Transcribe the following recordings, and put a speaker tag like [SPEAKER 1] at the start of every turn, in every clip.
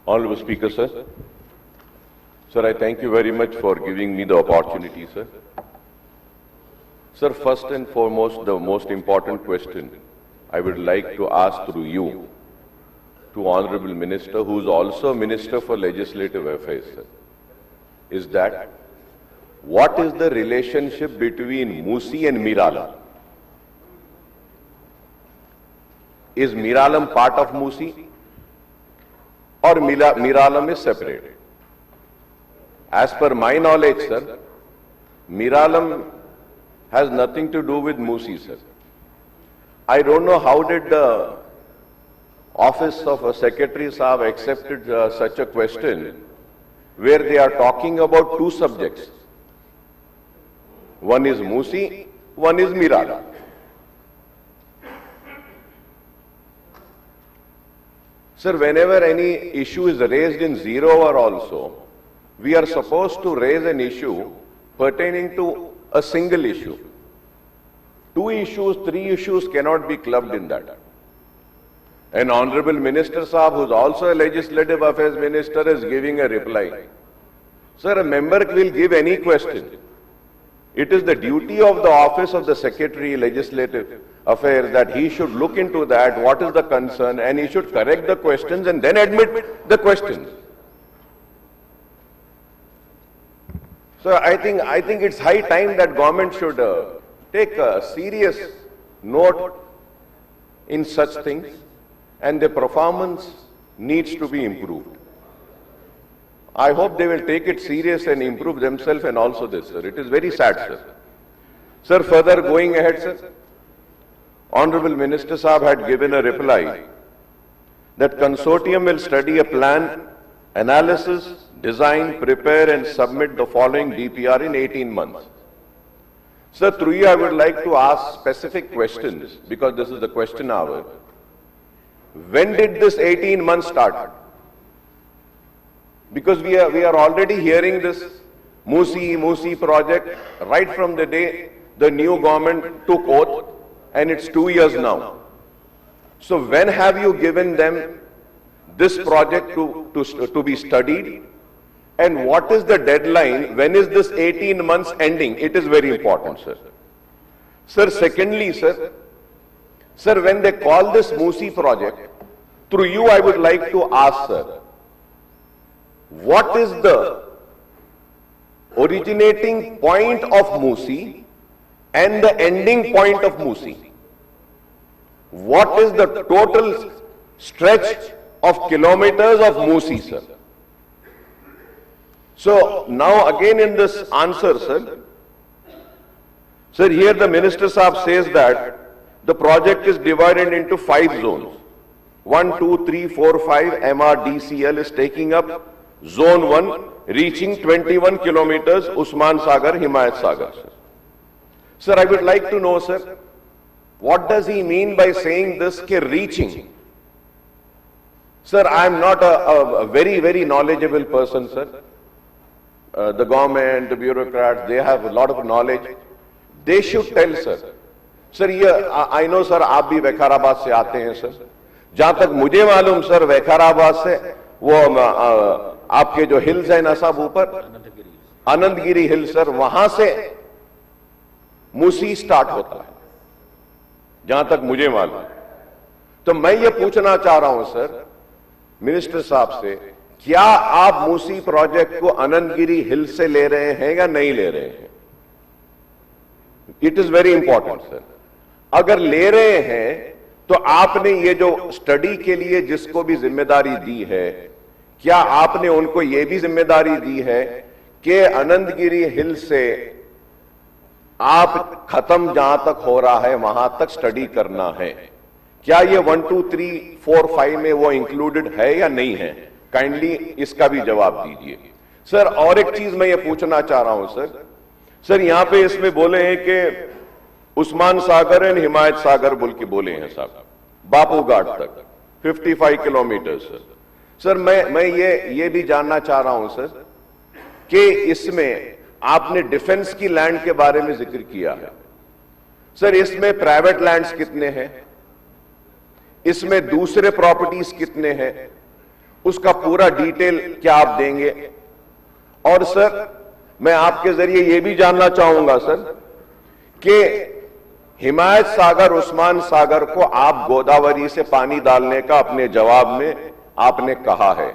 [SPEAKER 1] Honorable Speaker, sir. Sir, I thank you very much for giving me the opportunity, sir. Sir, first and foremost, the most important question I would like to ask through you to Honorable Minister, who is also Minister for Legislative Affairs, sir, is that what is the relationship between Musi and Miralam? Is Miralam part of Musi or Miralam is separate? As per my knowledge, sir, Miralam has nothing to do with Musi, sir. I don't know how did the office of a secretary Saab accepted such a question where they are talking about two subjects. One is Musi, one is Miralam. Sir, whenever any issue is raised in zero hour also, we are supposed to raise an issue pertaining to a single issue. Two issues, three issues cannot be clubbed in that. An Honorable Minister Saab, who is also a Legislative Affairs Minister, is giving a reply. Sir, a member will give any question. It is the duty of the office of the Secretary, Legislative Affairs, that he should look into that, what is the concern, and he should correct the questions and then admit the questions. So I think it's high time that government should take a serious note in such things, and the performance needs to be improved. I hope they will take it serious and improve themselves and also this, sir. It is very sad, sir. Sir, further going ahead, sir, Honorable Minister Saab had given a reply that consortium will study a plan, analysis, design, prepare and submit the following DPR in 18 months. Sir, through you I would like to ask specific questions because this is the question hour. When did this 18 months start? Because we are already hearing this Musi project right from the day the new government took oath, and it's 2 years now. So when have you given them this project to be studied? And what is the deadline? When is this 18 months ending? It is very important, sir. Sir, secondly, sir, when they call this Musi project, through you I would like to ask, sir, what is the originating point of Musi and the ending point of Musi? What is the total stretch of kilometers of Musi, sir? So now again in this answer, sir, here the Minister Saab says that the project is divided into 5 zones. 1, 2, 3, 4, 5, MRDCL is taking up Zone 1, reaching 21 kilometers, Usman Sagar, Himayat Sagar. Sir, I would like to know, sir, what does he mean by saying this, reaching? Sir, I am not a very, very knowledgeable person, sir. The government, the bureaucrats, they have a lot of knowledge. They should tell, sir. Sir, I know, sir, आप भी वैखाराबाद से आते हैं, sir. जहां तक मुझे मालूम, sir, वैखाराबाद से वो आपके जो हिल्स है ना साहब ऊपर आनंदगिरी हिल, सर, वहां से मूसी स्टार्ट होता है, जहां तक मुझे मालूम। तो मैं ये पूछना चाह रहा हूं, सर, मिनिस्टर साहब से, क्या आप मूसी प्रोजेक्ट को आनंदगिरी हिल से ले रहे हैं या नहीं ले रहे हैं? It is very important, sir. अगर ले रहे हैं तो आपने ये जो स्टडी के लिए जिसको भी जिम्मेदारी दी है, क्या आपने उनको ये भी जिम्मेदारी दी है कि आनंदगिरी हिल से आप खत्म जहां तक हो रहा है वहां तक स्टडी करना है? क्या ये 1, 2, 3, 4, 5 में वो इंक्लूडेड है या नहीं है? काइंडली इसका भी जवाब दीजिए, सर। और एक चीज मैं ये पूछना चाह रहा हूं, सर, यहां पे इसमें बोले हैं कि उस्मान सागर एंड हिमायत सागर बोल के बोले हैं साहब, बापू घाट तक 55 किलोमीटर, सर। मैं ये भी जानना चाह रहा हूं, सर, कि इसमें आपने डिफेंस की लैंड के बारे में जिक्र किया है, सर। इसमें प्राइवेट लैंड्स कितने हैं? इसमें दूसरे प्रॉपर्टीज कितने हैं? उसका पूरा डिटेल क्या आप देंगे? और सर मैं आपके जरिए यह भी जानना चाहूंगा सर कि हिमायत सागर, उस्मान सागर को आप गोदावरी से पानी डालने का अपने जवाब में आपने कहा है,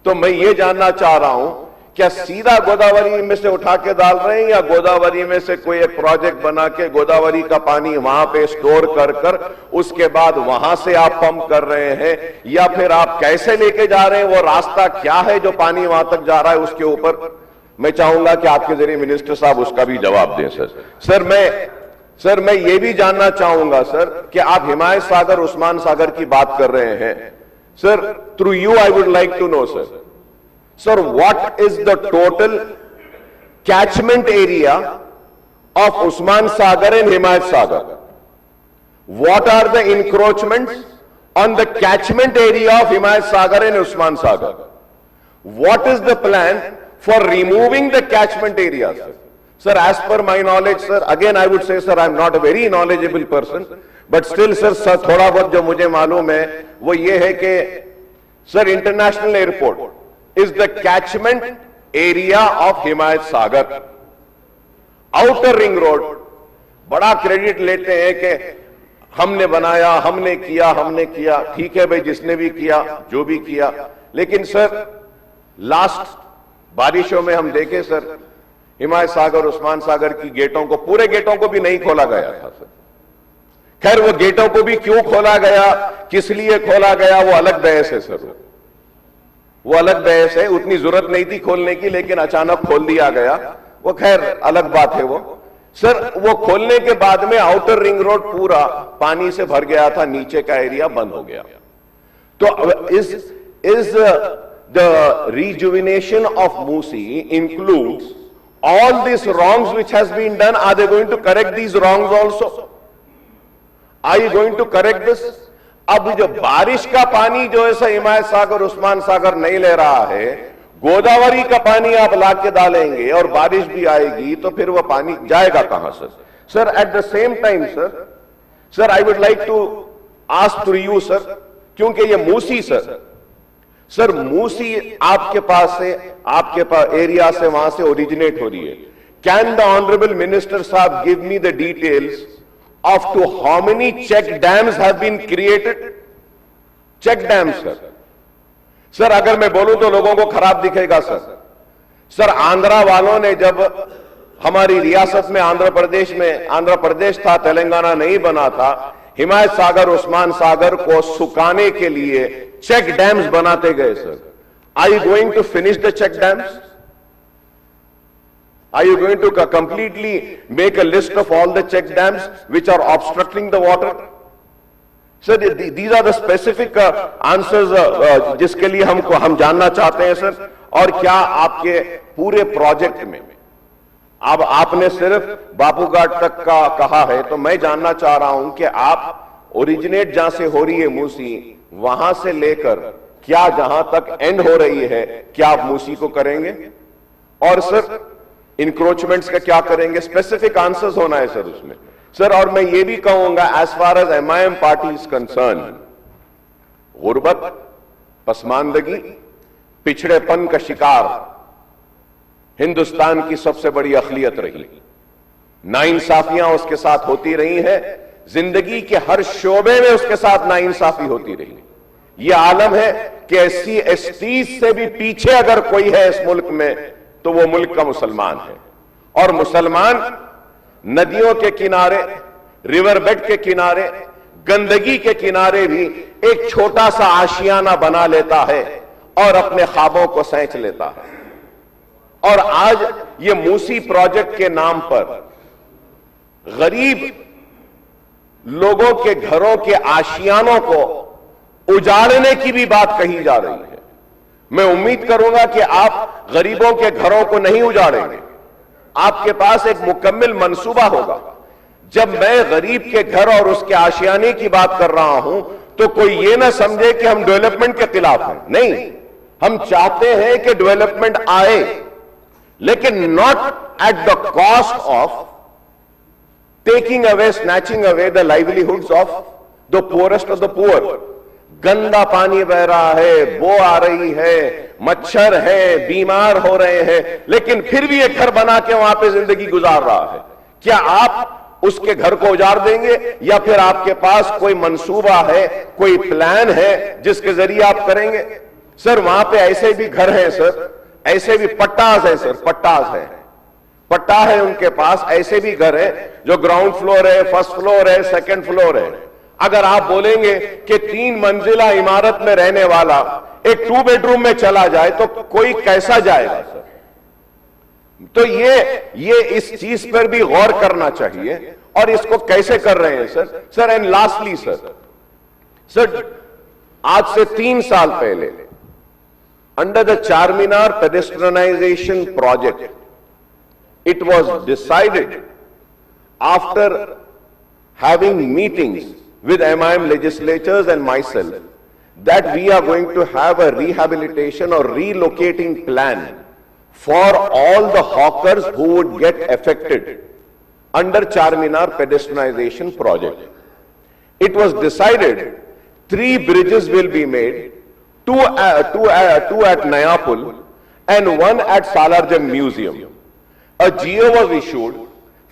[SPEAKER 1] तो मैं ये जानना चाह रहा हूं क्या सीधा गोदावरी में से उठा के डाल रहे हैं या गोदावरी में से कोई एक प्रोजेक्ट बना के गोदावरी का पानी वहां पे स्टोर कर कर उसके बाद वहां से आप पंप कर रहे हैं, या फिर आप कैसे लेके जा रहे हैं? वो रास्ता क्या है जो पानी वहां तक जा रहा है? उसके ऊपर मैं चाहूंगा कि आपके जरिए मिनिस्टर साहब उसका भी जवाब दें सर। सर मैं ये भी जानना चाहूंगा सर कि आप हिमायत सागर, उस्मान सागर की बात कर रहे हैं sir, through you I would like to know sir, what is the total catchment area of Usman Sagar and Himayat Sagar? What are the encroachments on the catchment area of Himayat Sagar and Usman Sagar? What is the plan for removing the catchment area, sir? Sir, as per my knowledge, sir, again I would say, sir, I am not a very knowledgeable person, but still, sir, थोड़ा बहुत जो मुझे मालूम है वो ये है कि sir, international airport is the catchment area of Himayat Sagar. Outer ring road बड़ा क्रेडिट लेते हैं कि हमने बनाया, हमने किया, ठीक है भाई, जिसने भी किया, जो भी किया, लेकिन सर लास्ट बारिशों में हम देखें सर, हिमायत सागर, उस्मान सागर की गेटों को, पूरे गेटों को भी नहीं खोला गया था सर। खैर वो गेटों को भी क्यों खोला गया, किस लिए खोला गया, वो अलग बहस है सर, वो अलग बहस है। उतनी जरूरत नहीं थी खोलने की, लेकिन अचानक खोल दिया गया, वो खैर अलग बात है वो सर। वो खोलने के बाद में आउटर रिंग रोड पूरा पानी से भर गया था, नीचे का एरिया बंद हो गया। तो is the rejuvenation of Musi includes all these wrongs which has been done? Are they going to correct these wrongs also? Are you going to correct this? अब जो बारिश का पानी जो ऐसा हिमायत सागर, उस्मान सागर नहीं ले रहा है, गोदावरी का पानी आप ला के डालेंगे और बारिश भी आएगी, तो फिर वो पानी जाएगा कहां sir? Sir at the same time sir I would like to ask to you sir, क्योंकि ये मूसी सर मूसी आपके पास एरिया से, वहां से ओरिजिनेट हो रही है। कैन द ऑनरेबल मिनिस्टर साहब give me the details of to how many check dams have been created? Check dams sir अगर मैं बोलूं तो लोगों को खराब दिखेगा सर। आंध्रा वालों ने, जब हमारी रियासत में आंध्र प्रदेश था, तेलंगाना नहीं बना था, हिमायत सागर, उस्मान सागर को सुखाने के लिए चेक डैम्स बनाते गए sir. Are you going to finish the check dams? Are you going to completely make a list of all the check dams which are obstructing the water? Sir, these are the specific answers जिसके लिए हम जानना चाहते हैं sir. और क्या आपके पूरे प्रोजेक्ट में, अब आपने सिर्फ बाबूघाट तक का कहा है, तो मैं जानना चाह रहा हूं कि आप ओरिजिनेट जहां से हो रही है मूसी, वहां से लेकर क्या जहां तक एंड हो रही है, क्या आप मूसी को करेंगे? और सर इंक्रोचमेंट्स का क्या करेंगे? स्पेसिफिक आंसर्स होना है सर उसमें सर। और मैं ये भी कहूंगा, as far as MIM party is concern, गुर्बत, पसमानदगी, पिछड़ेपन का शिकार हिंदुस्तान की सबसे बड़ी अखलियत रही। नाइंसाफियां उसके साथ होती रही हैं, जिंदगी के हर शोबे में उसके साथ नाइंसाफी होती रही। यह आलम है कि SC ST से भी पीछे अगर कोई है इस मुल्क में, तो वो मुल्क का मुसलमान है। और मुसलमान नदियों के किनारे, रिवर बेड के किनारे, गंदगी के किनारे भी एक छोटा सा आशियाना बना लेता है और अपने ख्वाबों को सैंच लेता है। और आज ये मूसी प्रोजेक्ट के नाम पर गरीब लोगों के घरों के आशियानों को उजाड़ने की भी बात कही जा रही है। मैं उम्मीद करूंगा कि आप गरीबों के घरों को नहीं उजाड़ेंगे, आपके पास एक मुकम्मल मंसूबा होगा। जब मैं गरीब के घर और उसके आशियाने की बात कर रहा हूं, तो कोई ये ना समझे कि हम डेवलपमेंट के खिलाफ हैं। नहीं, हम चाहते हैं कि डेवलपमेंट आए, लेकिन not at the cost of taking away, snatching away the livelihoods of the poorest of the poor. गंदा पानी बह रहा है, बो आ रही है, मच्छर है, बीमार हो रहे हैं, लेकिन फिर भी एक घर बना के वहां पे जिंदगी गुजार रहा है। क्या आप उसके घर को उजाड़ देंगे, या फिर आपके पास कोई मंसूबा है, कोई प्लान है जिसके जरिए आप करेंगे? सर वहां पे ऐसे भी घर हैं सर, ऐसे भी पट्टास है सर, पट्टास है, पट्टा है उनके पास, ऐसे भी घर है जो ग्राउंड फ्लोर है, फर्स्ट फ्लोर है, सेकंड फ्लोर है। अगर आप बोलेंगे कि 3 मंजिला इमारत में रहने वाला एक 2 बेडरूम में चला जाए तो कोई कैसा जाएगा सर? तो ये इस चीज पर भी गौर करना चाहिए, और इसको कैसे कर रहे हैं sir? Sir and lastly sir आज से 3 साल पहले under the Charminar pedestrianisation project, it was decided after having meetings with MIM legislators and myself that we are going to have a rehabilitation or relocating plan for all the hawkers who would get affected under Charminar pedestrianization project. It was decided 3 bridges will be made, two at Nayapul and 1 at Salarjung Museum. A GO was issued,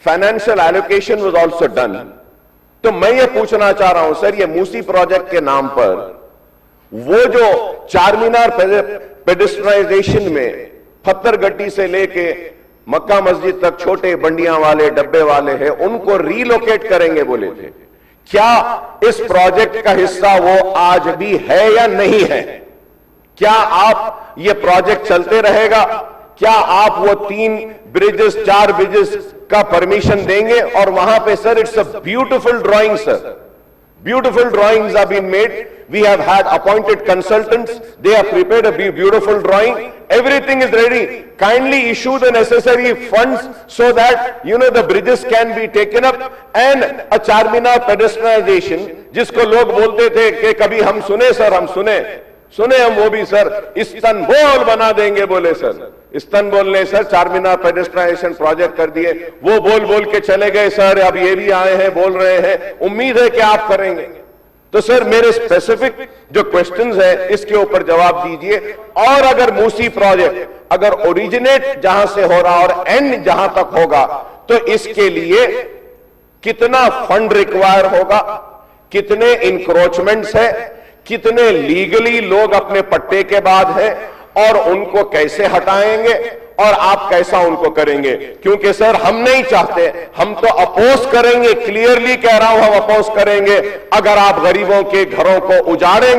[SPEAKER 1] financial allocation was also done. तो मैं ये पूछना चाह रहा हूं sir, ये Musi project के नाम पर वो जो चारमीनार पेडेस्ट्रियनाइजेशन में पत्थरगट्टी से लेके मक्का मस्जिद तक छोटे बंडियां वाले, डब्बे वाले हैं, उनको रीलोकेट करेंगे बोले थे, क्या इस प्रोजेक्ट का हिस्सा वो आज भी है या नहीं है? क्या आप ये प्रोजेक्ट चलते रहेगा? क्या आप वो 3 ब्रिजेस, 4 ब्रिजेस का परमिशन देंगे? और वहां पे sir it's a beautiful drawing sir, beautiful drawings have been made. We have had appointed consultants, they have prepared a beautiful drawing, everything is ready. Kindly issue the necessary funds so that the bridges can be taken up, and a Charminar pedestrianization जिसको लोग बोलते थे कि कभी हम सुने sir, हम सुने हम वो भी सर इस्तानबुल बना देंगे बोले सर। इस्तानबुल ने सर चारमीनार पेडेस्ट्रियनाइजेशन प्रोजेक्ट कर दिए, वो बोल के चले गए सर, अब ये भी आए हैं बोल रहे हैं, उम्मीद है कि आप करेंगे। तो सर मेरे स्पेसिफिक जो क्वेश्चंस है इसके ऊपर जवाब दीजिए। और अगर मूसी प्रोजेक्ट अगर ओरिजिनेट जहां से हो रहा और एंड जहां तक होगा, तो इसके लिए कितना फंड रिक्वायर होगा, कितने इंक्रोचमेंट्स है, कितने लीगली लोग अपने पट्टे के बाद हैं, और उनको कैसे हटाएंगे और आप कैसा उनको करेंगे? क्योंकि सर हम नहीं चाहते, हम तो अपोज करेंगे, क्लियरली कह रहा हूं हम अपोज करेंगे अगर आप गरीबों के घरों को उजाड़ेंगे।